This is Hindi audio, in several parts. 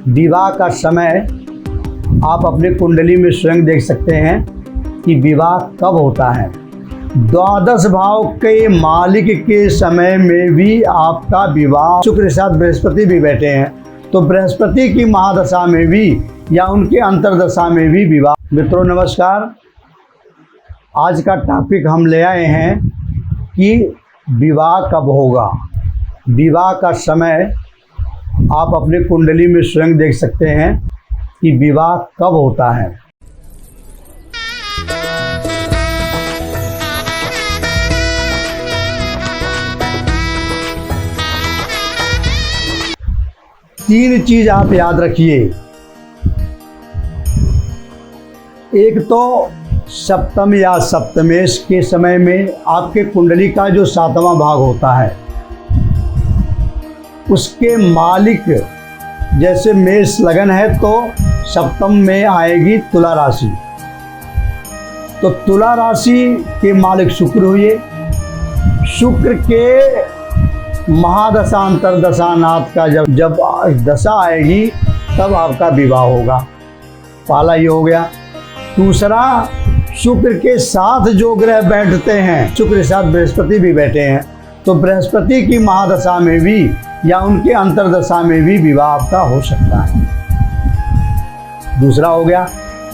विवाह का समय आप अपने कुंडली में स्वयं देख सकते हैं कि विवाह कब होता है। द्वादश भाव के मालिक के समय में भी आपका विवाह, शुक्र के साथ बृहस्पति भी बैठे हैं, तो बृहस्पति की महादशा में भी या उनके अंतरदशा में भी विवाह। मित्रों नमस्कार, आज का टॉपिक हम ले आए हैं कि विवाह कब होगा। विवाह का समय आप अपने कुंडली में स्वयं देख सकते हैं कि विवाह कब होता है। तीन चीज आप याद रखिए। एक तो सप्तम या सप्तमेश के समय में आपके कुंडली का जो 7वां भाग होता है उसके मालिक, जैसे मेष लगन है तो सप्तम में आएगी तुला राशि, तो तुला राशि के मालिक शुक्र हुए। शुक्र के महादशा अंतरदशा नाथ का जब दशा आएगी तब आपका विवाह होगा। पहला ये हो गया। दूसरा, शुक्र के साथ जो ग्रह बैठते हैं, शुक्र के साथ बृहस्पति भी बैठे हैं, तो बृहस्पति की महादशा में भी या उनके अंतरदशा में भी विवाह आपका हो सकता है। दूसरा हो गया।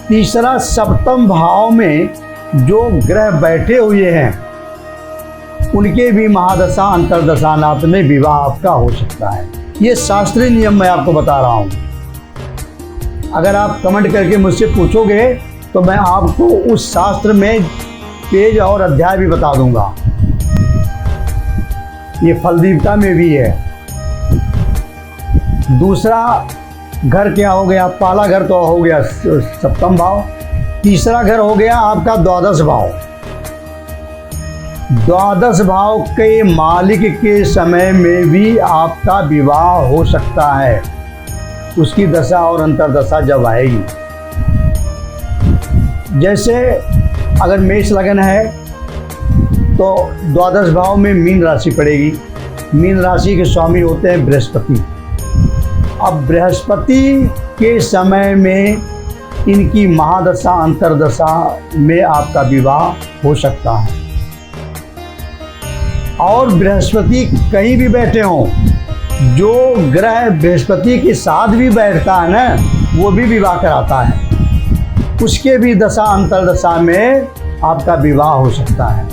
तीसरा, सप्तम भाव में जो ग्रह बैठे हुए हैं उनके भी महादशा अंतरदशा नाथ में विवाह आपका हो सकता है। ये शास्त्रीय नियम मैं आपको बता रहा हूँ। अगर आप कमेंट करके मुझसे पूछोगे तो मैं आपको उस शास्त्र में पेज और अध्याय भी बता दूंगा। ये फलदीपता में भी है। दूसरा घर क्या हो गया? पहला घर तो हो गया सप्तम भाव। तीसरा घर हो गया आपका द्वादश भाव। द्वादश भाव के मालिक के समय में भी आपका विवाह हो सकता है, उसकी दशा और अंतरदशा जब आएगी। जैसे अगर मेष लगन है तो द्वादश भाव में मीन राशि पड़ेगी। मीन राशि के स्वामी होते हैं बृहस्पति। अब बृहस्पति के समय में इनकी महादशा अंतरदशा में आपका विवाह हो सकता है। और बृहस्पति कहीं भी बैठे हों, जो ग्रह बृहस्पति के साथ भी बैठता है ना, वो भी विवाह कराता है। उसके भी दशा अंतरदशा में आपका विवाह हो सकता है।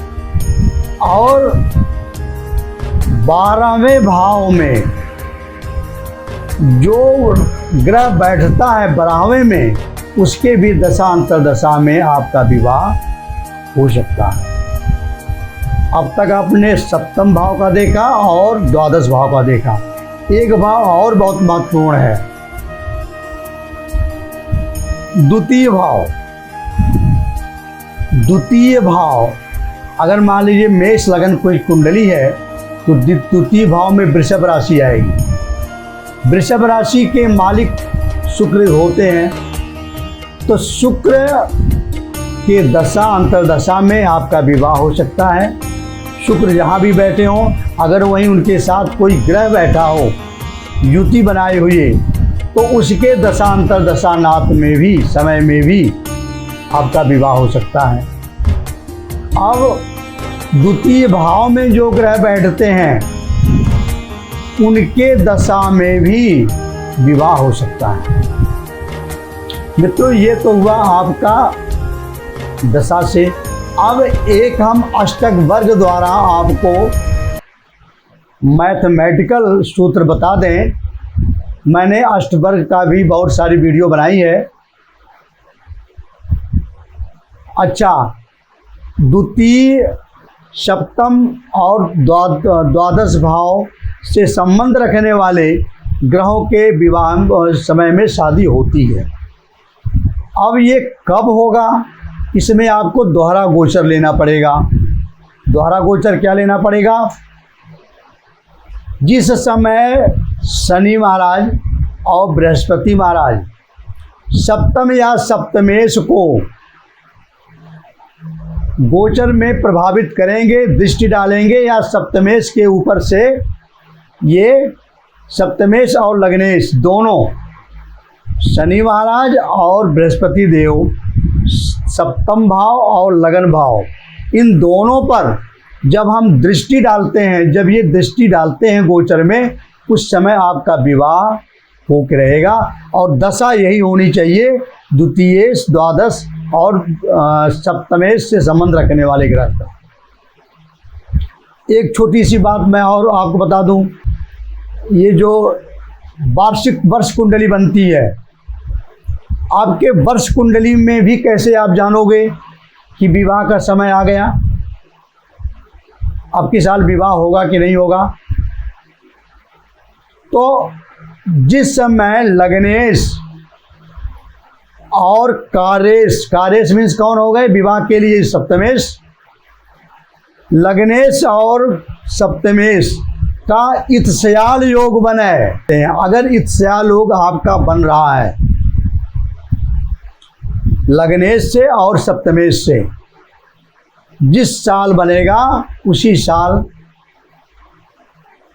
और 12वें भाव में जो ग्रह बैठता है 12वें में, उसके भी दशा अंतरदशा में आपका विवाह हो सकता है। अब तक आपने सप्तम भाव का देखा और द्वादश भाव का देखा। एक भाव और बहुत महत्वपूर्ण है, द्वितीय भाव। द्वितीय भाव, अगर मान लीजिए मेष लगन कोई कुंडली है तो द्वितीय भाव में वृषभ राशि आएगी। वृषभ राशि के मालिक शुक्र होते हैं, तो शुक्र के दशा अंतरदशा में आपका विवाह हो सकता है। शुक्र जहाँ भी बैठे हों, अगर वहीं उनके साथ कोई ग्रह बैठा हो युति बनाए हुए, तो उसके दशा अंतरदशा नाथ में भी समय में भी आपका विवाह हो सकता है। अब द्वितीय भाव में जो ग्रह बैठते हैं उनके दशा में भी विवाह हो सकता है। मित्रों, ये तो हुआ आपका दशा से। अब एक हम अष्टक वर्ग द्वारा आपको मैथमेटिकल सूत्र बता दें। मैंने अष्टवर्ग का भी बहुत सारी वीडियो बनाई है। अच्छा, द्वितीय, सप्तम और द्वादश भाव से संबंध रखने वाले ग्रहों के विवाह समय में शादी होती है। अब ये कब होगा, इसमें आपको दोहरा गोचर लेना पड़ेगा। दोहरा गोचर क्या लेना पड़ेगा? जिस समय शनि महाराज और बृहस्पति महाराज सप्तम या सप्तमेश को गोचर में प्रभावित करेंगे, दृष्टि डालेंगे, या सप्तमेश के ऊपर से ये सप्तमेश और लग्नेश दोनों शनि महाराज और बृहस्पति देव सप्तम भाव और लगन भाव, इन दोनों पर जब हम दृष्टि डालते हैं, जब ये दृष्टि डालते हैं गोचर में, उस समय आपका विवाह होकर रहेगा। और दशा यही होनी चाहिए, द्वितीयेश, द्वादश और सप्तमेश से संबंध रखने वाले ग्रह का। एक छोटी सी बात मैं और आपको बता दूं, ये जो वार्षिक वर्ष कुंडली बनती है, आपके वर्ष कुंडली में भी कैसे आप जानोगे कि विवाह का समय आ गया, आपके साल विवाह होगा कि नहीं होगा? तो जिस समय लग्नेश और कारेश, कारेश मीन्स कौन हो गए विवाह के लिए सप्तमेश, लग्नेश और सप्तमेश का इत्स्याल योग बना है। अगर इत्स्याल योग आपका बन रहा है लग्नेश से और सप्तमेश से, जिस साल बनेगा उसी साल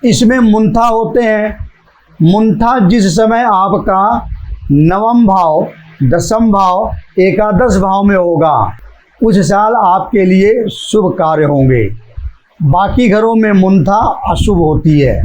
इसमें मुंथा होते हैं। मुंथा जिस समय आपका नवम भाव, दसम भाव, एकादश भाव में होगा, उस साल आपके लिए शुभ कार्य होंगे। बाकी घरों में मुंथा अशुभ होती है।